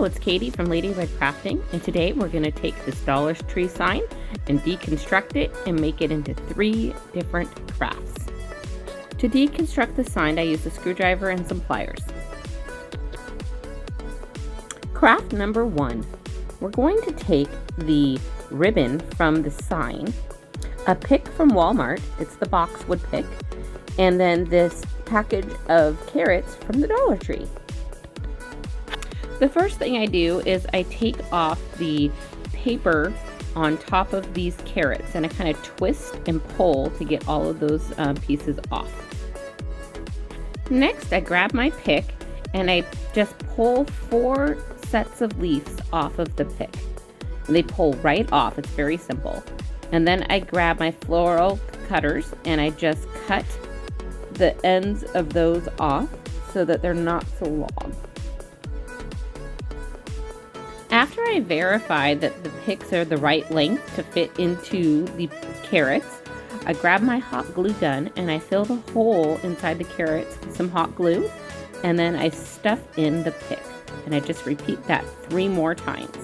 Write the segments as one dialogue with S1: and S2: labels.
S1: it's Katie from Ladyredcrafting, and today we're going to take this Dollar Tree sign and deconstruct it and make it into 3 different crafts. To deconstruct the sign, I use a screwdriver and some pliers. Craft number 1. We're going to take the ribbon from the sign, a pick from Walmart, it's the boxwood pick, and then this package of carrots from the Dollar Tree. The first thing I do is I take off the paper on top of these carrots and I kind of twist and pull to get all of those pieces off. Next, I grab my pick and I just pull 4 sets of leaves off of the pick. And they pull right off, it's very simple. And then I grab my floral cutters and I just cut the ends of those off so that they're not so long. After I verify that the picks are the right length to fit into the carrots, I grab my hot glue gun and I fill the hole inside the carrots with some hot glue, and then I stuff in the pick. And I just repeat that 3 more times.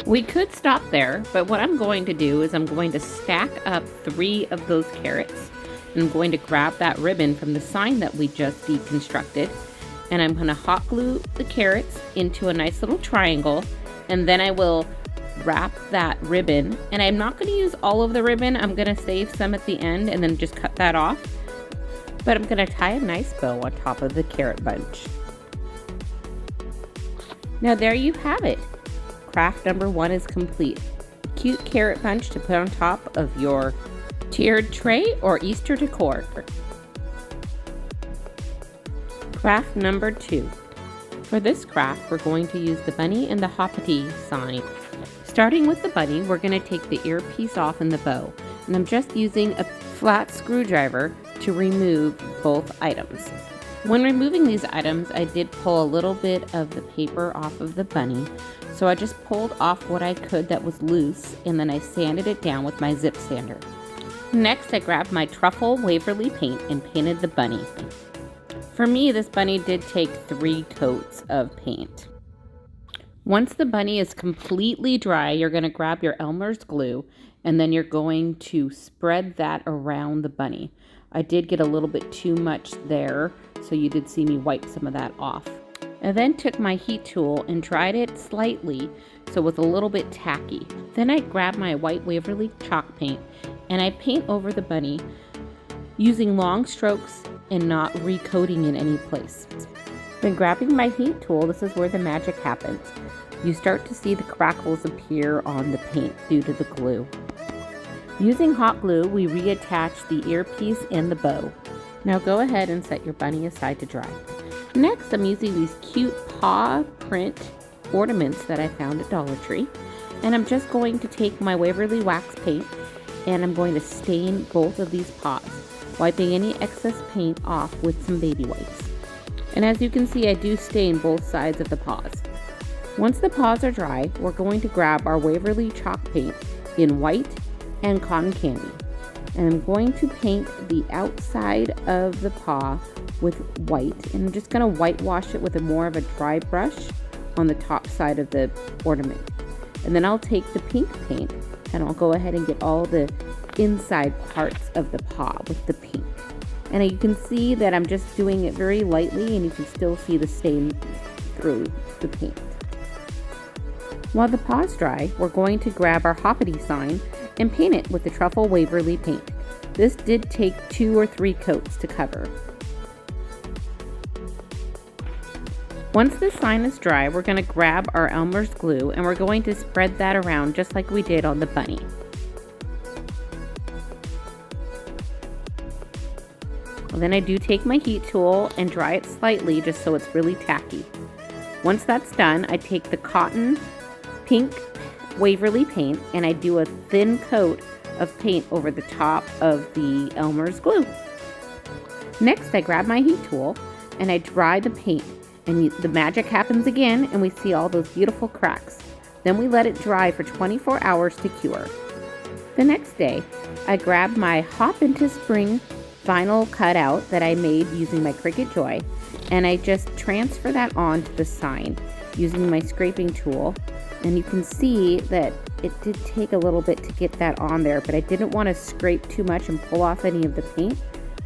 S1: We could stop there, but what I'm going to do is I'm going to stack up 3 of those carrots. And I'm going to grab that ribbon from the sign that we just deconstructed, and I'm going to hot glue the carrots into a nice little triangle, and then I will wrap that ribbon, and I'm not going to use all of the ribbon, I'm going to save some at the end and then just cut that off, but I'm going to tie a nice bow on top of the carrot bunch. Now there you have it. Craft number 1 is complete. Cute carrot bunch to put on top of your tiered tray or Easter decor. Craft number 2. For this craft, we're going to use the bunny and the hoppity sign. Starting with the bunny, we're going to take the earpiece off in the bow, and I'm just using a flat screwdriver to remove both items. When removing these items, I did pull a little bit of the paper off of the bunny, so I just pulled off what I could that was loose, and then I sanded it down with my zip sander. Next, I grabbed my truffle Waverly paint and painted the bunny. For me, this bunny did take 3 coats of paint. Once the bunny is completely dry, you're going to grab your Elmer's glue and then you're going to spread that around the bunny. I did get a little bit too much there, so you did see me wipe some of that off. I then took my heat tool and dried it slightly so it was a little bit tacky. Then I grabbed my white Waverly chalk paint and I paint over the bunny using long strokes and not recoating in any place. Then grabbing my heat tool, this is where the magic happens. You start to see the crackles appear on the paint due to the glue. Using hot glue, we reattach the earpiece and the bow. Now go ahead and set your bunny aside to dry. Next, I'm using these cute paw print ornaments that I found at Dollar Tree. And I'm just going to take my Waverly wax paint and I'm going to stain both of these paws, wiping any excess paint off with some baby wipes. And as you can see, I do stain both sides of the paws. Once the paws are dry, we're going to grab our Waverly chalk paint in white and cotton candy. And I'm going to paint the outside of the paw with white. And I'm just going to whitewash it with more of a dry brush on the top side of the ornament. And then I'll take the pink paint and I'll go ahead and get all the inside parts of the paw with the pink. And you can see that I'm just doing it very lightly and you can still see the stain through the paint. While the paw's dry, we're going to grab our hoppity sign and paint it with the truffle Waverly paint. This did take 2 or 3 coats to cover. Once the sign is dry, we're going to grab our Elmer's glue and we're going to spread that around just like we did on the bunny. Well, then I do take my heat tool and dry it slightly just so it's really tacky. Once that's done, I take the cotton pink Waverly paint and I do a thin coat of paint over the top of the Elmer's glue. Next, I grab my heat tool and I dry the paint, and the magic happens again and we see all those beautiful cracks. Then we let it dry for 24 hours to cure. The next day, I grab my Hop into Spring vinyl cutout that I made using my Cricut Joy, and I just transfer that onto the sign using my scraping tool. And you can see that it did take a little bit to get that on there, but I didn't want to scrape too much and pull off any of the paint.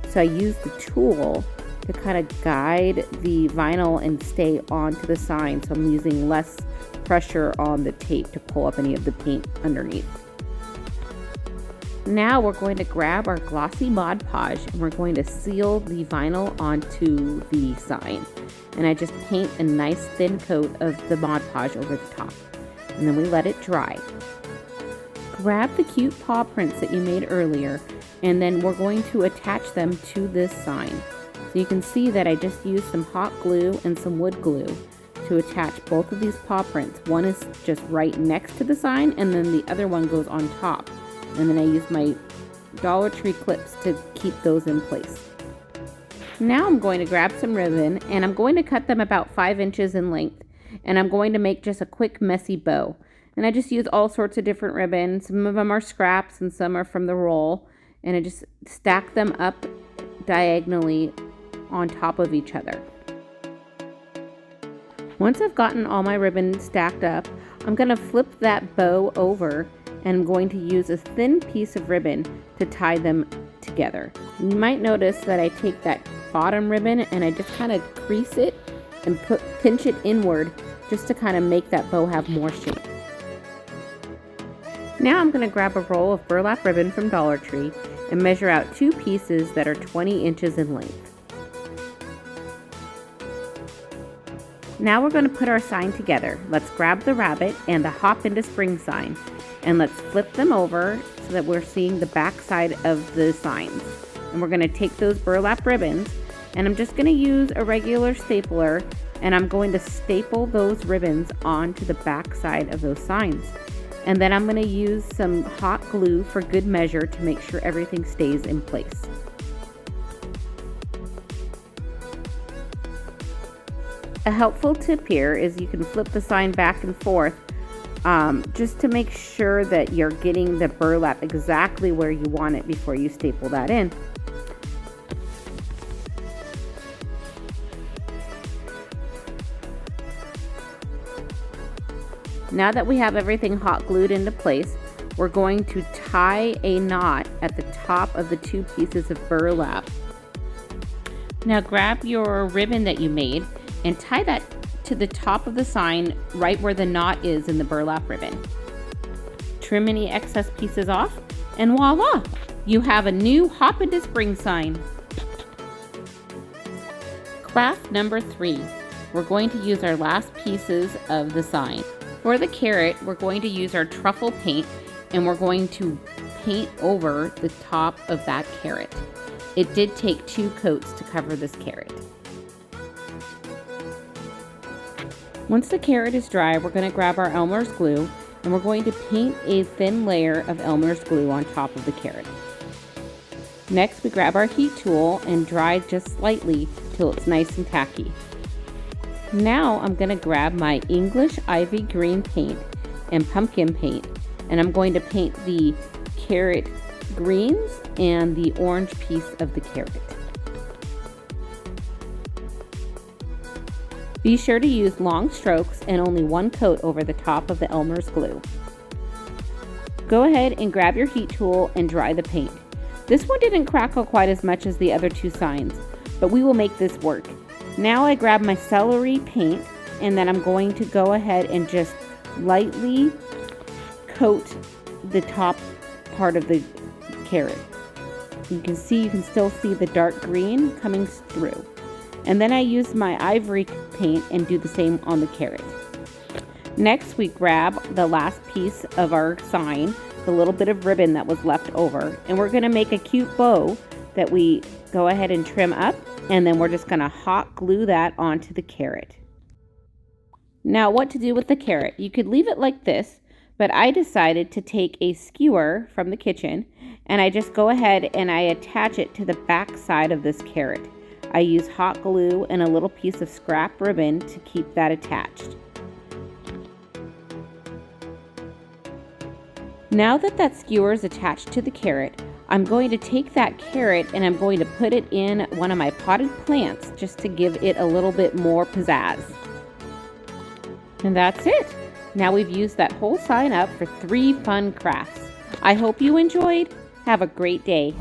S1: So I used the tool to kind of guide the vinyl and stay onto the sign. So I'm using less pressure on the tape to pull up any of the paint underneath. Now we're going to grab our glossy Mod Podge and we're going to seal the vinyl onto the sign. And I just paint a nice thin coat of the Mod Podge over the top. And then we let it dry. Grab the cute paw prints that you made earlier, and then we're going to attach them to this sign. So you can see that I just used some hot glue and some wood glue to attach both of these paw prints. One is just right next to the sign, and then the other one goes on top. And then I use my Dollar Tree clips to keep those in place. Now I'm going to grab some ribbon, and I'm going to cut them about 5 inches in length. And I'm going to make just a quick messy bow. And I just use all sorts of different ribbons. Some of them are scraps and some are from the roll. And I just stack them up diagonally on top of each other. Once I've gotten all my ribbon stacked up, I'm going to flip that bow over and I'm going to use a thin piece of ribbon to tie them together. You might notice that I take that bottom ribbon and I just kind of crease it and pinch it inward just to kind of make that bow have more shape. Now I'm going to grab a roll of burlap ribbon from Dollar Tree and measure out 2 pieces that are 20 inches in length. Now we're going to put our sign together. Let's grab the rabbit and the hop into spring sign and let's flip them over so that we're seeing the back side of the signs. And we're going to take those burlap ribbons and I'm just going to use a regular stapler and I'm going to staple those ribbons onto the back side of those signs. And then I'm going to use some hot glue for good measure to make sure everything stays in place. A helpful tip here is you can flip the sign back and forth just to make sure that you're getting the burlap exactly where you want it before you staple that in. Now that we have everything hot glued into place, we're going to tie a knot at the top of the 2 pieces of burlap. Now grab your ribbon that you made and tie that to the top of the sign right where the knot is in the burlap ribbon. Trim any excess pieces off and voila! You have a new Hop into Spring sign. Craft number 3. We're going to use our last pieces of the sign. For the carrot, we're going to use our truffle paint and we're going to paint over the top of that carrot. It did take 2 coats to cover this carrot. Once the carrot is dry, we're going to grab our Elmer's glue and we're going to paint a thin layer of Elmer's glue on top of the carrot. Next, we grab our heat tool and dry just slightly till it's nice and tacky. Now I'm going to grab my English Ivy green paint and pumpkin paint and I'm going to paint the carrot greens and the orange piece of the carrot. Be sure to use long strokes and only 1 coat over the top of the Elmer's glue. Go ahead and grab your heat tool and dry the paint. This one didn't crackle quite as much as the other 2 signs, but we will make this work. Now I grab my celery paint and then I'm going to go ahead and just lightly coat the top part of the carrot. You can still see the dark green coming through. And then I use my ivory paint and do the same on the carrot. Next we grab the last piece of our sign, the little bit of ribbon that was left over, and we're going to make a cute bow that we go ahead and trim up. And then we're just going to hot glue that onto the carrot. Now what to do with the carrot? You could leave it like this, but I decided to take a skewer from the kitchen and I just go ahead and I attach it to the back side of this carrot. I use hot glue and a little piece of scrap ribbon to keep that attached. Now that skewer is attached to the carrot, I'm going to take that carrot and I'm going to put it in one of my potted plants just to give it a little bit more pizzazz. And that's it. Now we've used that whole sign up for 3 fun crafts. I hope you enjoyed. Have a great day.